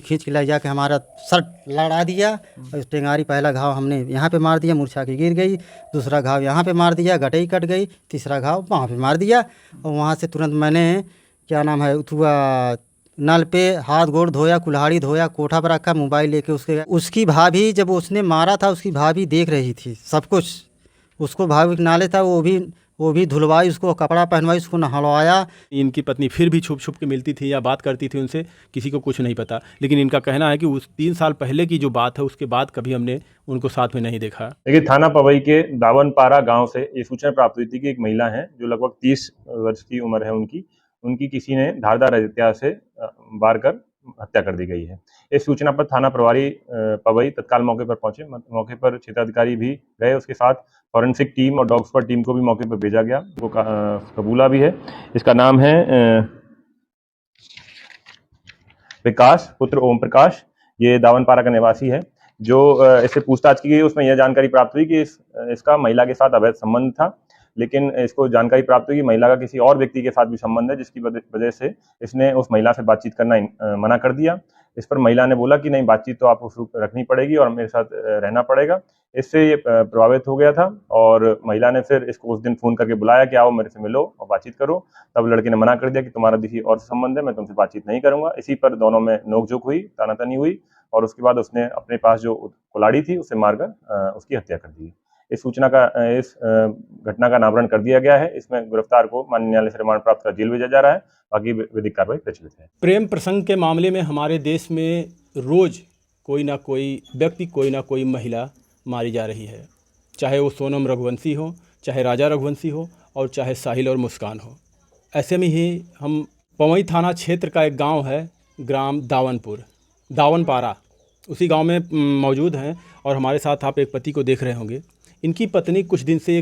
खींच के ले जाके हमारा सर लड़ा दिया। और टेंगारी पहला घाव हमने यहाँ पे मार दिया, मूर्छा की गिर गई। दूसरा घाव यहाँ पे मार दिया, गटई कट गई। तीसरा घाव वहाँ पे मार दिया। और वहाँ से तुरंत मैंने क्या नाम है उठुआ नल पे हाथ गोड़ धोया, कुल्हाड़ी धोया, कोठा पर रखा, मोबाइल लेके उसकी भाभी जब उसने मारा था उसकी भाभी देख रही थी सब कुछ। उसको भाभी के नाले था, वो भी धुलवाई, उसको कपड़ा पहनवाई, उसको नहलवाया। इनकी पत्नी फिर भी छुप छुप के मिलती थी या बात करती थी उनसे, किसी को कुछ नहीं पता। लेकिन इनका कहना है कि उस 3 साल पहले की जो बात है उसके बाद कभी हमने उनको साथ में नहीं देखा। देखिए, थाना पवई के दावनपारा गांव से ये सूचना प्राप्त हुई थी कि एक महिला है जो लगभग 30 वर्ष की उम्र है उनकी किसी ने धारदार हथियार से वार कर हत्या कर दी गई है। इस सूचना पर थाना प्रभारी पवई तत्काल मौके पर पहुंचे। मौके पर क्षेत्राधिकारी भी गए, उसके साथ फॉरेंसिक टीम और डॉग स्क्वाड टीम को भी मौके पर भेजा गया। वो कबूला भी है। इसका नाम है विकास पुत्र ओम प्रकाश। ये दावनपारा का निवासी है। जो इससे पूछताछ की गई उसमें यह जानकारी प्राप्त हुई कि इसका महिला के साथ अवैध संबंध था। लेकिन इसको जानकारी प्राप्त हुई कि महिला का किसी और व्यक्ति के साथ भी संबंध है, जिसकी वजह से इसने उस महिला से बातचीत करना मना कर दिया। इस पर महिला ने बोला कि नहीं, बातचीत तो आपको रखनी पड़ेगी और मेरे साथ रहना पड़ेगा। इससे ये प्रभावित हो गया था और महिला ने फिर इसको उस दिन फोन करके बुलाया कि आओ मेरे से मिलो और बातचीत करो। तब लड़के ने मना कर दिया कि तुम्हारा किसी और संबंध है, मैं तुमसे बातचीत नहीं करूंगा। इसी पर दोनों में नोकझोंक हुई, तानातनी हुई और उसके बाद उसने अपने पास जो कुल्हाड़ी थी उसे मारकर उसकी हत्या कर दी। इस घटना का अनावरण कर दिया गया है। इसमें गिरफ्तार को माननीय न्यायालय से रिमांड प्राप्त कर जेल भेजा जा रहा है। बाकी विधिक कार्रवाई प्रचलित है। प्रेम प्रसंग के मामले में हमारे देश में रोज कोई ना कोई व्यक्ति, कोई ना कोई महिला मारी जा रही है, चाहे वो सोनम रघुवंशी हो, चाहे राजा रघुवंशी हो और चाहे साहिल और मुस्कान हो। ऐसे में ही हम पवई थाना क्षेत्र का एक गांव है, ग्राम दावनपारा, उसी गांव में मौजूद हैं और हमारे साथ आप एक पति को देख रहे होंगे। इनकी पत्नी कुछ दिन से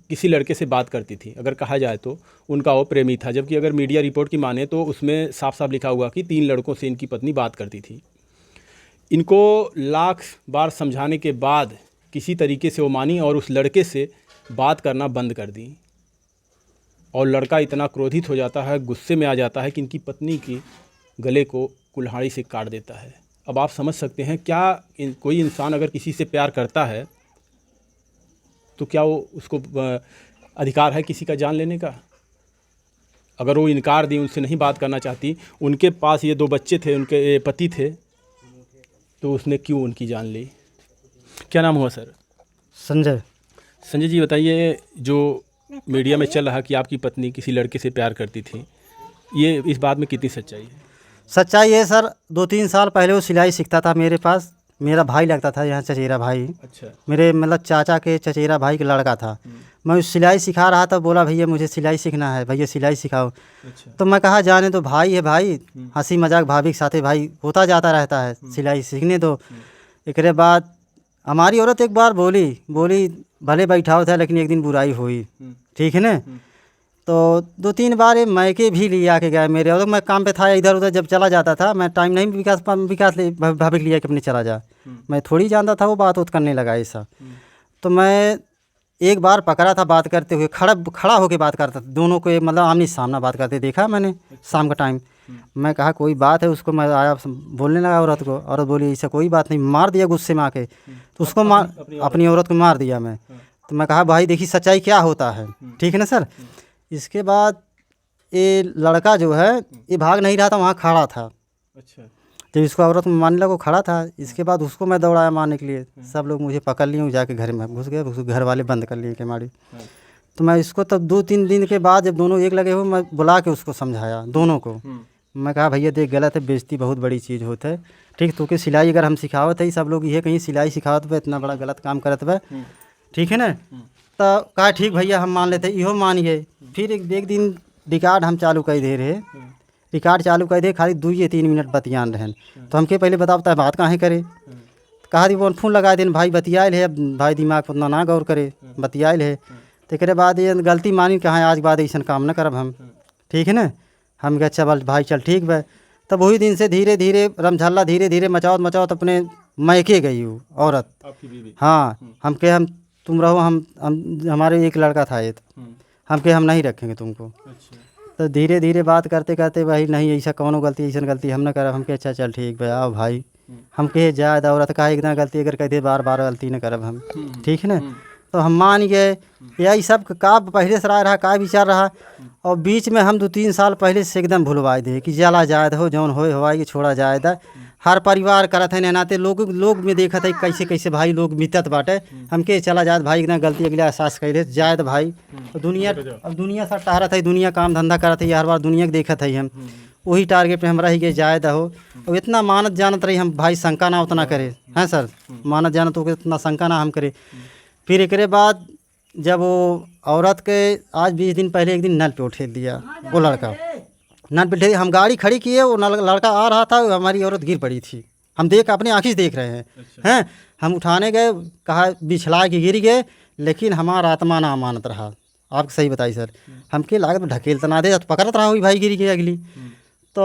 किसी लड़के से बात करती थी। अगर कहा जाए तो उनका वो प्रेमी था, जबकि अगर मीडिया रिपोर्ट की माने तो उसमें साफ साफ लिखा हुआ कि 3 लड़कों से इनकी पत्नी बात करती थी। इनको लाख बार समझाने के बाद किसी तरीके से वो मानी और उस लड़के से बात करना बंद कर दी। और लड़का इतना क्रोधित हो जाता है, गुस्से में आ जाता है कि इनकी पत्नी की गले को कुल्हाड़ी से काट देता है। अब आप समझ सकते हैं क्या कोई इंसान अगर किसी से प्यार करता है तो क्या वो उसको अधिकार है किसी का जान लेने का? अगर वो इनकार दी, उनसे नहीं बात करना चाहती, उनके पास ये 2 बच्चे थे, उनके पति थे, तो उसने क्यों उनकी जान ली? क्या नाम हुआ सर? संजय। संजय जी बताइए, जो मीडिया में चल रहा कि आपकी पत्नी किसी लड़के से प्यार करती थी, ये इस बात में कितनी सच्चाई है? सच्चाई है सर, 2-3 साल पहले वो सिलाई सीखता था मेरे पास। मेरा भाई लगता था यहाँ, चचेरा भाई। अच्छा। मेरे मतलब चाचा के चचेरा भाई का लड़का था। मैं सिलाई सिखा रहा था, बोला भैया मुझे सिलाई सीखना है, भैया सिलाई सिखाओ। अच्छा। तो मैं कहा जाने दो, भाई है भाई, हंसी मजाक भाभी के साथ भाई होता जाता रहता है, सिलाई सीखने दो। एक बाद हमारी औरत एक बार बोली भले बैठाओ था लेकिन एक दिन बुराई हुई, ठीक है ना। तो 2-3 बार ये मैके भी ले आके गए मेरे, और मैं काम पे था इधर उधर, जब चला जाता था मैं टाइम नहीं विकास भाभी के लिए कि अपने चला जा। मैं थोड़ी जानता था वो बात करने लगा ऐसा। तो मैं एक बार पकड़ा था बात करते हुए, खड़ा होके बात करता था, दोनों को मतलब आमने सामना बात करते देखा मैंने शाम का टाइम। मैं कहा कोई बात है, उसको मैं आया बोलने लगा औरत को। औरत बोली ऐसा कोई बात नहीं, मार दिया गुस्से में आके। तो उसको अपनी औरत को मार दिया मैं। तो मैं कहा भाई देखिए सच्चाई क्या होता है, ठीक है ना सर। इसके बाद ये लड़का जो है ये भाग नहीं रहा था, वहाँ खड़ा था। अच्छा। जब इसको औरत मारने लगा, खड़ा था। इसके बाद उसको मैं दौड़ाया मारने के लिए, सब लोग मुझे पकड़ लिए, जाके घर में घुस गए, उसको घर वाले बंद कर लिए केमाड़ी। तो मैं इसको तब 2-3 दिन के बाद जब दोनों एक लगे हुए, मैं बुला के उसको समझाया दोनों को। मैं कहा भैया देख गलत है, बेइज्जती बहुत बड़ी चीज़ होता है, ठीक। तो कि सिलाई अगर हम सिखावत है, सब लोग ये कहीं सिलाई सिखावत पे इतना बड़ा गलत काम करत बे, ठीक है ना। तो कहा ठीक भैया हम मान लेते, इहो मान गए। फिर एक दिन रिकॉर्ड हम चालू कर दे रहे, रिकॉर्ड चालू कर दे, खाली 2 या 3 मिनट बतियान रहन। तो हमके पहले बताता है बात काहे करे। कहा दी वो फोन लगा देन, भाई बतियाल है, भाई दिमाग पर उतना ना गौर करे, बतियाल है। तो एक बाद ये गलती मानी, कहाँ आज बाद ऐसा काम न करब हम, ठीक है ना। हम कहे अच्छा भाई चल ठीक बा। तब वही दिन से धीरे धीरे रमझल्ला धीरे धीरे मचावत अपने मैके गई वो औरत। आपकी बीवी? हाँ। हम तुम रहो, हम हमारे एक लड़का था ये, हम नहीं रखेंगे तुमको। अच्छा। तो धीरे धीरे बात करते करते भाई नहीं ऐसा कौनो गलती ऐसा गलती हम न करब। हम कहे अच्छा चल ठीक भाई आओ भाई, हम कहे जाए औरत का इतना गलती अगर कहते बार बार गलती न करब हम, ठीक है ना। तो हम मान गए। यही सब का पहले से रहा का विचार रहा। और बीच में हम 2-3 साल पहले से एकदम भुलवा दे कि जला जायद हो जौन हो हवाई कि छोड़ा जायद। हर परिवार करत है नाते लोग में देखा था कैसे कैसे भाई लोग मितत बाटे। हमके चला जायद भाई इतना गलती अगले एहसास कैले जायद भाई। तो दुनिया अब दुनिया सब टहरत है, दुनिया काम धंधा करत है, हर बार दुनिया के देखत है हम वही टारगेट पे हम रह गए जायद हो। और इतना मानत जानत रही हम भाई शंका ना उतना करे हैं सर, मानत जानत हो इतना शंका ना हम करे। फिर एक बाद जब वो औरत के आज 20 दिन पहले एक दिन नल पे उठेल दिया वो लड़का, नल पे हम गाड़ी खड़ी किए, वो लड़का आ रहा था, हमारी औरत गिर पड़ी थी। हम अपने आँखी से देख रहे हैं। अच्छा। हैं हम उठाने गए, कहा बिछला के गिर गए, लेकिन हमारा आत्मा ना अमानत रहा। आपको सही बताई सर, हमके लागत ढकेल तना दे तो पकड़त रहा हुई भाई गिर गई अगली। तो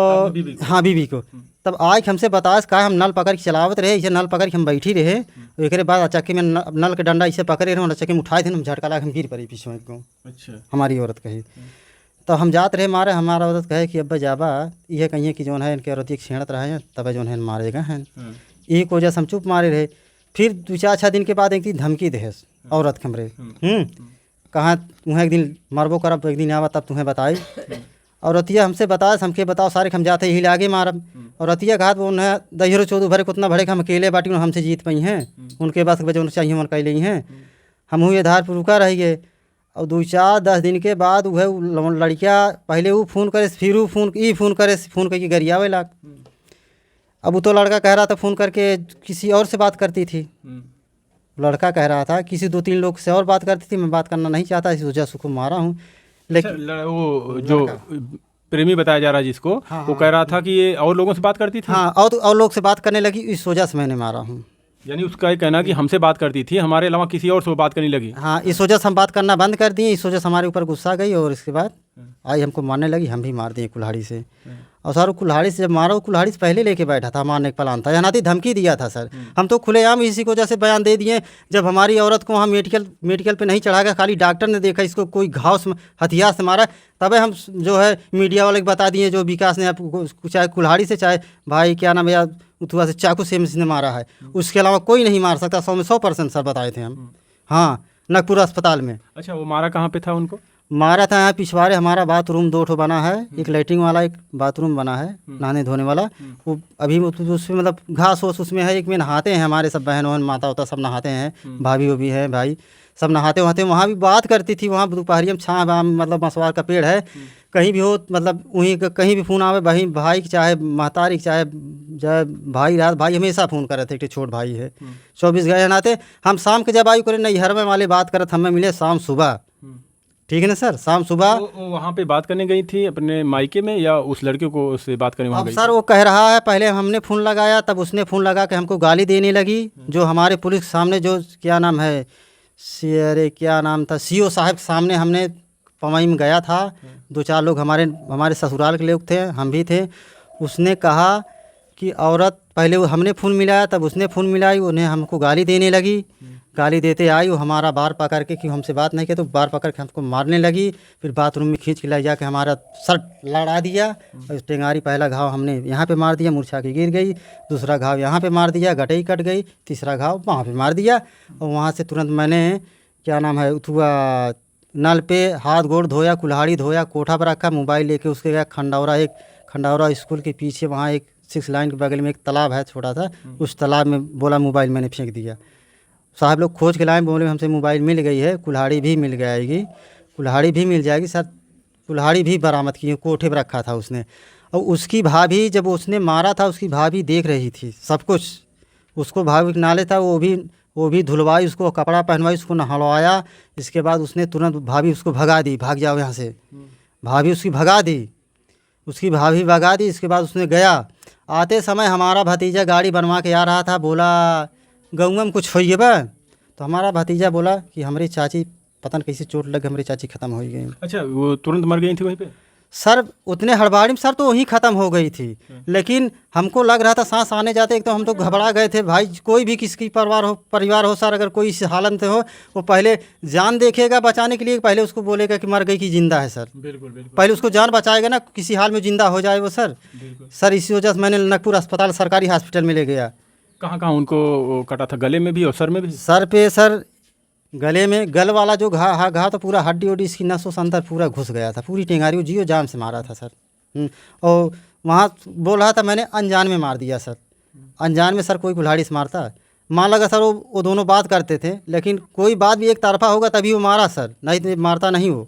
हाँ बीबी को तब आज हमसे बताया कहा हम नल पकड़ के चलावत रहे, इसे नल पकड़ के हम बैठी रहे। एक बाद चक्की में नल के डंडा इसे पकड़े रहे, चक्की में उठाए थे, हम झटका ला हम गिर पड़ी पीछे को। अच्छा। हमारी औरत कही तो हम जाते रहे मारे, हमारा औरत कहे कि अब्बा जाबा ये कहिए कि जौन है इनके औरत एक छेड़त रहे हैं तब जौन है मारेगा हैं। एक वजह से हम चुप मारे रहे। फिर 2-4 दिन के बाद एक दिन धमकी दे औरत के हमरे कहाँ तुम्हें एक दिन मरबो करब, एक दिन आवा तब तुम्हें बताई। और रतिया हमसे बताया हमके बताओ सारे हम जाते ही आगे मारब। और रतिया कहा वो उन्हें दहिरो 14 भरे को उतना भरे हम अकेले बाटी हमसे जीत पाई हैं, उनके पास वजह चाहिए मन कह ली हैं। हम हुए आधार पर रुका रह गए। और 2-4-10 दिन के बाद वह लड़किया पहले वो फ़ोन करे, फिर वो फ़ोन करे, फ़ोन करके गरियावे लाग। अब वो तो लड़का कह रहा था फ़ोन करके किसी और से बात करती थी। लड़का कह रहा था किसी 2-3 लोग से और बात करती थी, मैं बात करना नहीं चाहता, इस वजह से उसको मारा हूँ। लेकिन वो जो प्रेमी बताया जा रहा है जिसको, हाँ, वो कह रहा था कि ये और लोगों से बात करती थी। हाँ और लोग से बात करने लगी, इस वजह से मैंने मारा हूँ। यानी उसका ये कहना कि हमसे बात करती थी, हमारे अलावा किसी और से बात करने लगी। हाँ इस वजह से हम बात करना बंद कर दिए, इस वजह से हमारे ऊपर गुस्सा गई और इसके बाद आज हमको मारने लगी। हम भी मार दिए कुल्हाड़ी से। और सर कुल्हाड़ी से जब मारा वो कुल्हाड़ी से पहले लेके बैठा था, मारने का प्लान था, यहाँ धमकी दिया था सर। हम तो खुलेआम इसी को जैसे बयान दे दिए। जब हमारी औरत को वहाँ मेडिकल पे नहीं चढ़ा गया, खाली डॉक्टर ने देखा इसको कोई घाव से हथियार से मारा, तब हम जो है मीडिया वाले को बता दिए, जो विकास ने आपको चाहे कुल्हाड़ी से चाहे भाई क्या नाम है उतवा से चाकू से ने मारा है, उसके अलावा कोई नहीं मार सकता। 100 में 100% सर बताए थे हम। हाँ नगपुर अस्पताल में। अच्छा वो मारा कहाँ पे था उनको? मारा था यहाँ पिछवाड़े, हमारा बाथरूम 2 ठो बना है, एक लैट्रिन वाला एक बाथरूम बना है नहाने धोने वाला। वो अभी उसमें मतलब घास वोस उसमें है, एक में नहाते हैं हमारे सब बहन वहन माता होता सब नहाते हैं, भाभी वो भी है भाई सब नहाते वहाते। वहाँ भी बात करती थी, वहाँ दोपहरिया में छाँ मतलब मसवार का पेड़ है, कहीं भी हो मतलब वहीं कहीं भी फ़ोन आवे बहन भाई चाहे महतारी चाहे भाई रात भाई हमेशा फ़ोन करे थे। एक छोट भाई है 24 घंटे नहाते। हम शाम के जब आयु करे नहीं हर में वाले बात करत हमें मिले शाम सुबह, ठीक है ना सर, शाम सुबह। वहाँ पे बात करने गई थी अपने मायके में या उस लड़के को से बात करने वहाँ गई? सर वो कह रहा है पहले हमने फ़ोन लगाया, तब उसने फ़ोन लगा के हमको गाली देने लगी। जो हमारे पुलिस के सामने जो क्या नाम है अरे क्या नाम था सीओ साहब के सामने हमने पवई में गया था। 2-4 लोग हमारे ससुराल के लोग थे, हम भी थे। उसने कहा कि औरत पहले हमने फ़ोन मिलाया, तब उसने फ़ोन मिलाई, उन्हें हमको गाली देने लगी। गाली देते आई, वो हमारा बार पकड़ के कि हमसे बात नहीं किया, तो बार पकड़ के हमको मारने लगी। फिर बाथरूम में खींच के ले जाके हमारा सर लड़ा दिया। और टेंगारी पहला घाव हमने यहाँ पे मार दिया, मूर्छा की गिर गई। दूसरा घाव यहाँ पे मार दिया, गटई कट गई। तीसरा घाव वहाँ पे मार दिया। और वहाँ से तुरंत मैंने क्या नाम है उठुआ नल पे हाथ गोड़ धोया, कुल्हाड़ी धोया, कोठा पर रखा, मोबाइल लेके उसके गया खंडौरा स्कूल के पीछे वहाँ एक 6 लाइन के बगल में एक तालाब है छोटा सा, उस तालाब में बोला मोबाइल मैंने फेंक दिया। साहब लोग खोज के लाए, बोले हमसे मोबाइल मिल गई है, कुल्हाड़ी भी मिल जाएगी, कुल्हाड़ी भी मिल जाएगी सर। कुल्हाड़ी भी बरामद की, कोठे पर रखा था उसने। और उसकी भाभी जब उसने मारा था उसकी भाभी देख रही थी सब कुछ। उसको भाभी के नाले था, वो भी धुलवाई, उसको कपड़ा पहनवाई, उसको नहलवाया। इसके बाद उसने तुरंत भाभी उसको भगा दी, भाग जाओ यहाँ से। भाभी उसकी भगा दी, उसकी भाभी भगा दी। इसके बाद उसने गया, आते समय हमारा भतीजा गाड़ी बनवा के आ रहा था, बोला गौवा में कुछ होइए बा। तो हमारा भतीजा बोला कि हमारी चाची पता नहीं कैसे चोट लग, हमारी चाची ख़त्म हो गई। अच्छा वो तुरंत मर गई थी वहीं पे? सर उतने हड़बड़ी में सर तो वहीं ख़त्म हो गई थी, लेकिन हमको लग रहा था सांस आने जाते एक तो हम तो घबरा गए थे भाई। कोई भी किसकी परिवार हो सर, अगर कोई इस हालत में हो वो पहले जान देखेगा बचाने के लिए, पहले उसको बोलेगा कि मर गई कि जिंदा है सर। बिल्कुल बिल्कुल पहले उसको जान बचाएगा ना, किसी हाल में जिंदा हो जाए वो सर। सर इसी वजह से मैंने नकपुर अस्पताल सरकारी हॉस्पिटल में ले गया। कहाँ कहाँ उनको कटा था? गले में भी और सर में भी? सर पे सर, गले में गल वाला जो घा तो पूरा हड्डी उड्डी इसकी नसों से अंदर पूरा घुस गया था, पूरी टेंगारी जियो जान से मारा था सर। और वहाँ बोल रहा था मैंने अनजान में मार दिया सर। अनजान में सर कोई कुल्हाड़ी से मारता? मान लगा सर वो दोनों बात करते थे, लेकिन कोई बात भी एक तरफा होगा तभी वो मारा सर, नहीं तो मारता नहीं वो।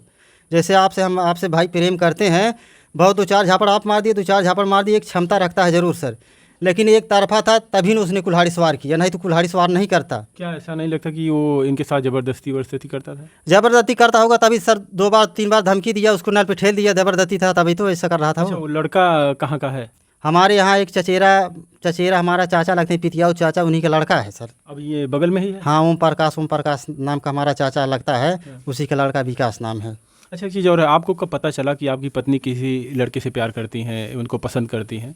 जैसे हम आपसे भाई प्रेम करते हैं, बहुत दो चार झापड़ आप मार दिए, दो चार झापड़ मार दिए, एक क्षमता रखता है ज़रूर सर, लेकिन एक तरफा था तभी न उसने कुल्हाड़ी सवार किया, नहीं तो कुल्हाड़ी सवार नहीं करता। क्या ऐसा नहीं लगता कि वो इनके साथ ज़बरदस्ती करता था? ज़बरदस्ती करता होगा तभी सर 2 बार 3 बार धमकी दिया, उसको नल पे ठेल दिया, ज़बरदस्ती था तभी तो ऐसा कर रहा था अच्छा, वो। वो लड़का कहाँ का है? हमारे यहाँ एक चचेरा हमारा चाचा लगते हैं, पितियाऊ चाचा, उन्हीं का लड़का है सर। अब ये बगल में ही है? हाँ, ओम प्रकाश नाम का हमारा चाचा लगता है, उसी का लड़का विकास नाम है। अच्छा, एक चीज़ और है, आपको कब पता चला कि आपकी पत्नी किसी लड़के से प्यार करती हैं, उनको पसंद करती हैं?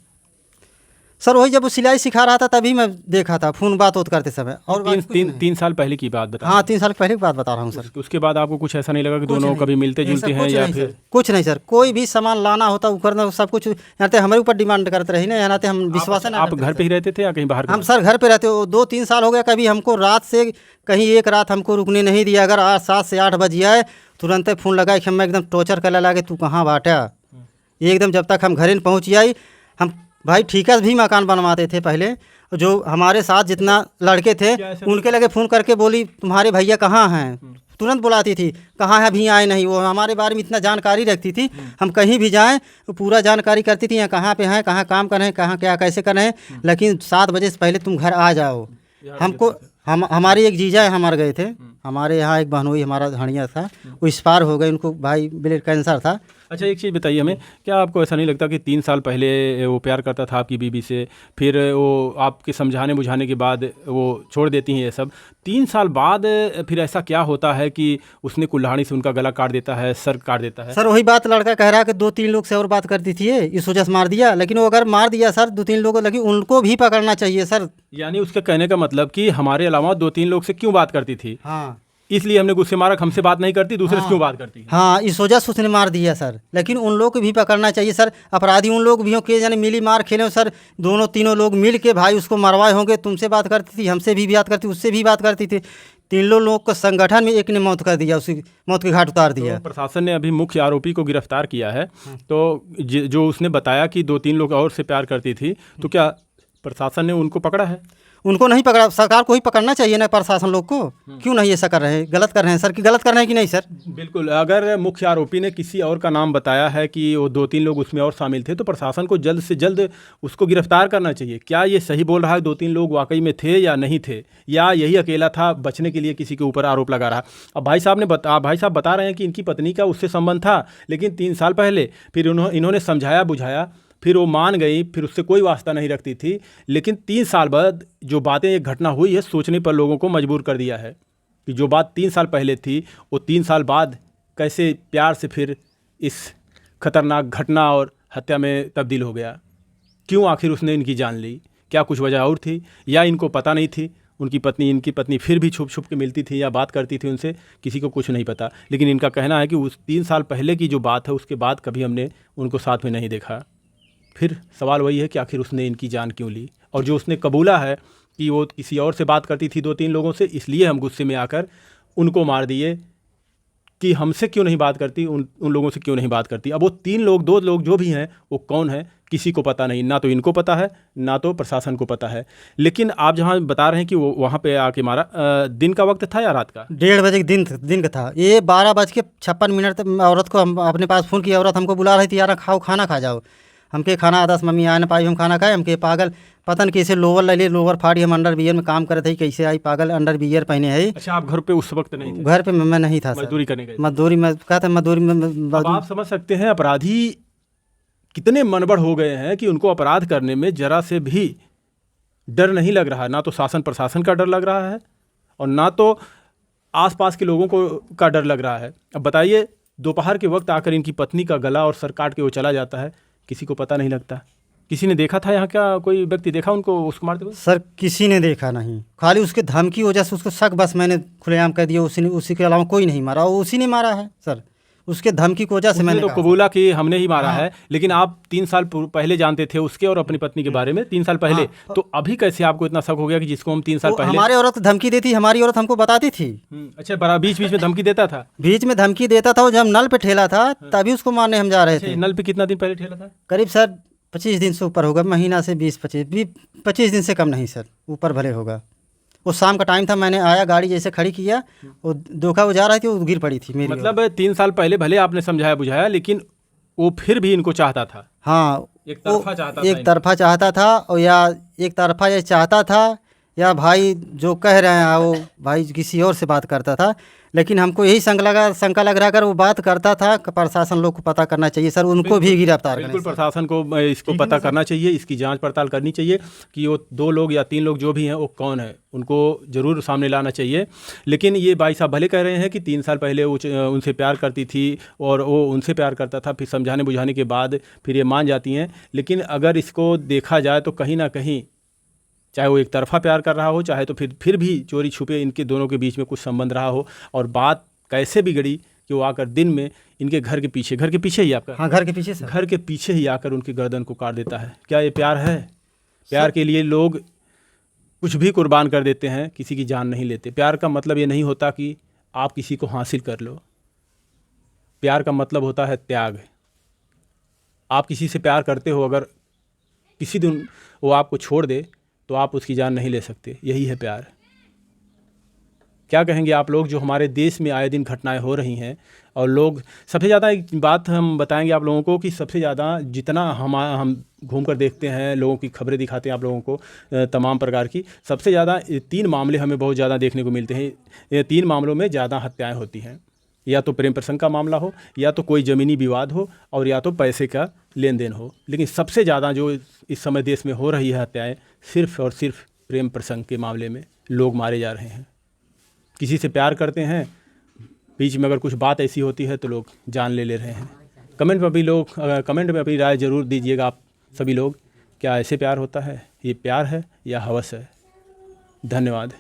सर वही जब वो सिलाई सिखा रहा था तभी मैं देखा था, फ़ोन बात करते समय। और तीन साल पहले की बात बता? हाँ, 3 साल पहले की बात बता रहा हूँ सर। उसके बाद आपको कुछ ऐसा नहीं लगा कि दोनों कभी मिलते जुलते हैं या फिर? कुछ नहीं सर, कोई भी सामान लाना होता वो करना, सब कुछ यहाँ ते हमारे ऊपर डिमांड करते रही ना, यहाँ ते हम विश्वास ना। आप घर पे ही रहते थे या कहीं बाहर? हम सर घर पे रहते हो, 2-3 साल हो गया, कभी हमको रात से कहीं एक रात हमको रुकने नहीं दिया। अगर 7 से 8 बज जाए तुरंत फ़ोन लगाए कि हम एकदम टॉर्चर कर लगे, तू कहाँ बाटा एकदम। जब तक हम घर न पहुँच जाए, हम भाई ठीका भी मकान बनवाते थे पहले, जो हमारे साथ जितना लड़के थे उनके लगे फ़ोन करके बोली तुम्हारे भैया कहाँ हैं, तुरंत बुलाती थी, कहाँ है अभी आए नहीं। वो हमारे बारे में इतना जानकारी रखती थी, हम कहीं भी जाएं तो पूरा जानकारी करती थी, यहाँ कहाँ पे हैं, कहाँ काम कर रहे हैं, कहाँ क्या कैसे कर रहे हैं, लेकिन 7 बजे से पहले तुम घर आ जाओ। हमको हमारी एक जीजा है, मर गए थे हमारे यहाँ, एक बहनोई हमारा हड़िया था, वो एक्सपायर हो गए, उनको भाई ब्लड कैंसर था। अच्छा, एक चीज़ बताइए हमें, क्या आपको ऐसा नहीं लगता कि 3 साल पहले वो प्यार करता था आपकी बीवी से, फिर वो आपके समझाने बुझाने के बाद वो छोड़ देती हैं ये सब, 3 साल बाद फिर ऐसा क्या होता है कि उसने कुल्हाड़ी से उनका गला काट देता है, सर काट देता है? सर वही बात लड़का कह रहा है कि 2-3 लोग से और बात करती थी, इस वजह से मार दिया। लेकिन वो अगर मार दिया सर 2-3 लोगों लगी, उनको भी पकड़ना चाहिए सर। यानी उसके कहने का मतलब कि हमारे अलावा 2-3 लोग से क्यों बात करती थी, हाँ, इसलिए हमने गुस्से मारा, हमसे बात नहीं करती, दूसरे से क्यों बात करती है? हाँ, इस वजह से उसने मार दिया सर। लेकिन उन लोग को भी पकड़ना चाहिए सर, अपराधी उन लोग भी हो के जाने मिली मार खेले हो सर, 2-3 लोग मिल के भाई उसको मरवाए होंगे। तुमसे बात करती थी, हमसे भी बात करती, उससे भी बात करती थी, 3 लोग को संगठन में एक ने मौत कर दिया, उसी मौत के घाट उतार दिया। तो प्रशासन ने अभी मुख्य आरोपी को गिरफ्तार किया है, तो जो उसने बताया कि 2-3 लोग और से प्यार करती थी, तो क्या प्रशासन ने उनको पकड़ा है? उनको नहीं पकड़ा, सरकार को ही पकड़ना चाहिए ना, प्रशासन लोग को। क्यों नहीं ऐसा कर रहे हैं, गलत कर रहे हैं सर, कि गलत कर रहे हैं कि नहीं सर? बिल्कुल, अगर मुख्य आरोपी ने किसी और का नाम बताया है कि वो 2-3 लोग उसमें और शामिल थे, तो प्रशासन को जल्द से जल्द उसको गिरफ्तार करना चाहिए। क्या ये सही बोल रहा है, 2-3 लोग वाकई में थे या नहीं थे, या यही अकेला था बचने के लिए किसी के ऊपर आरोप लगा रहा? अब भाई साहब बता रहे हैं कि इनकी पत्नी का उससे संबंध था, लेकिन 3 साल पहले फिर इन्होंने समझाया बुझाया, फिर वो मान गई, फिर उससे कोई वास्ता नहीं रखती थी, लेकिन 3 साल बाद जो बातें, एक घटना हुई है, सोचने पर लोगों को मजबूर कर दिया है कि जो बात 3 साल पहले थी, वो 3 साल बाद कैसे प्यार से फिर इस खतरनाक घटना और हत्या में तब्दील हो गया। क्यों आखिर उसने इनकी जान ली? क्या कुछ वजह और थी, या इनको पता नहीं थी? इनकी पत्नी फिर भी छुप छुप के मिलती थी या बात करती थी उनसे, किसी को कुछ नहीं पता। लेकिन इनका कहना है कि उस 3 साल पहले की जो बात है, उसके बाद कभी हमने उनको साथ में नहीं देखा। फिर सवाल वही है कि आखिर उसने इनकी जान क्यों ली? और जो उसने कबूला है कि वो किसी और से बात करती थी 2-3 लोगों से, इसलिए हम गुस्से में आकर उनको मार दिए, कि हमसे क्यों नहीं बात करती, उन लोगों से क्यों नहीं बात करती। अब वो 2 लोग जो भी हैं, वो कौन है किसी को पता नहीं, ना तो इनको पता है, ना तो प्रशासन को पता है। लेकिन आप जहाँ बता रहे हैं कि वो वहाँ पे आके मारा, दिन का वक्त था या रात का? 1:30 बजे दिन का था। ये 12:56 तक औरत को हम अपने पास फ़ोन किया, औरत हमको बुला रही थी, यार खाओ, खाना खा जाओ। हमके खाना आदस मम्मी आ ना पाई, हम खाना खाए। हमके पागल पतन कैसे लोअर ले लिए, लोअर फाड़ी, हम अंडर बियर में काम करे थे, कैसे आई पागल अंडर बियर पहने है। अच्छा, आप घर पे उस वक्त नहीं थे? घर पे मैं नहीं था सर, मजदूरी करने गए? मजदूरी में कहते मजदूरी में। अब आप समझ सकते हैं अपराधी कितने मनबड़ हो गए हैं कि उनको अपराध करने में जरा से भी डर नहीं लग रहा। ना तो शासन प्रशासन का डर लग रहा है, और ना तो आसपास के लोगों को का डर लग रहा है। अब बताइए, दोपहर के वक्त आकर इनकी पत्नी का गला और सर काट के वो चला जाता है, किसी को पता नहीं लगता। किसी ने देखा था यहाँ का, कोई व्यक्ति देखा उनको उसको मारते हुए? सर किसी ने देखा नहीं, खाली उसके धमकी की वजह से उसको शक बस मैंने खुलेआम कह दिया, उसी के अलावा कोई नहीं मारा, और उसी ने मारा है सर, उसके धमकी की वजह से मैंने तो कहा। कबूला कि हमने ही मारा है, लेकिन आप 3 साल पहले जानते थे उसके और अपनी पत्नी के बारे में, 3 साल पहले, तो अभी कैसे आपको इतना शक हो गया कि जिसको हम 3 साल वो पहले? हमारे औरत धमकी देती, हमारी औरत हमको बताती थी। अच्छा, बड़ा बीच बीच में धमकी देता था? बीच में धमकी देता था, और जब नल पे ठेला था तभी उसको मारने हम जा रहे थे। नल पे कितना दिन पहले ठेला था? करीब सर 25 दिन से ऊपर होगा, महीना से 20-25 दिन से कम नहीं सर, ऊपर भले होगा। वो शाम का टाइम था, मैंने आया, गाड़ी जैसे खड़ी किया, वो धोखा वो जा रही थी, वो गिर पड़ी थी मेरी। मतलब 3 साल पहले भले आपने समझाया बुझाया, लेकिन वो फिर भी इनको चाहता था? हाँ, एक तरफा चाहता था? एक तरफा चाहता था, और या एक तरफा ये चाहता था, या भाई जो कह रहे हैं वो भाई किसी और से बात करता था। लेकिन हमको यही शंका लग रहा कर वो बात करता था। प्रशासन लोग को पता करना चाहिए सर, उनको भी गिरफ्तार बिल्कुल, करें। प्रशासन को इसको पता करना चाहिए, इसकी जांच पड़ताल करनी चाहिए कि वो 2 लोग या 3 लोग जो भी हैं वो कौन है, उनको ज़रूर सामने लाना चाहिए। लेकिन ये भाई साहब भले कह रहे हैं कि 3 साल पहले वो उनसे प्यार करती थी और वो उनसे प्यार करता था, फिर समझाने बुझाने के बाद फिर ये मान जाती हैं। लेकिन अगर इसको देखा जाए तो कहीं ना कहीं, चाहे वो एक तरफा प्यार कर रहा हो, चाहे तो फिर भी चोरी छुपे इनके दोनों के बीच में कुछ संबंध रहा हो, और बात कैसे बिगड़ी कि वो आकर दिन में इनके घर के पीछे ही आपका, हाँ, घर के पीछे सर, घर के पीछे ही आकर उनकी गर्दन को काट देता है। क्या ये प्यार है? प्यार के लिए लोग कुछ भी कुर्बान कर देते हैं, किसी की जान नहीं लेते। प्यार का मतलब ये नहीं होता कि आप किसी को हासिल कर लो, प्यार का मतलब होता है त्याग। आप किसी से प्यार करते हो, अगर किसी दिन वो आपको छोड़ दे तो आप उसकी जान नहीं ले सकते, यही है प्यार। क्या कहेंगे आप लोग, जो हमारे देश में आए दिन घटनाएं हो रही हैं, और लोग सबसे ज़्यादा, एक बात हम बताएंगे आप लोगों को कि सबसे ज़्यादा जितना हम घूम कर देखते हैं, लोगों की खबरें दिखाते हैं आप लोगों को तमाम प्रकार की, सबसे ज़्यादा 3 मामले हमें बहुत ज़्यादा देखने को मिलते हैं। ये 3 मामलों में ज़्यादा हत्याएँ होती हैं, या तो प्रेम प्रसंग का मामला हो, या तो कोई ज़मीनी विवाद हो, और या तो पैसे का लेन देन हो। लेकिन सबसे ज़्यादा जो इस समय देश में हो रही है हत्याएँ, सिर्फ़ और सिर्फ प्रेम प्रसंग के मामले में लोग मारे जा रहे हैं। किसी से प्यार करते हैं, बीच में अगर कुछ बात ऐसी होती है तो लोग जान ले रहे हैं। कमेंट में अपनी राय ज़रूर दीजिएगा आप सभी लोग, क्या ऐसे प्यार होता है? ये प्यार है या हवस है? धन्यवाद।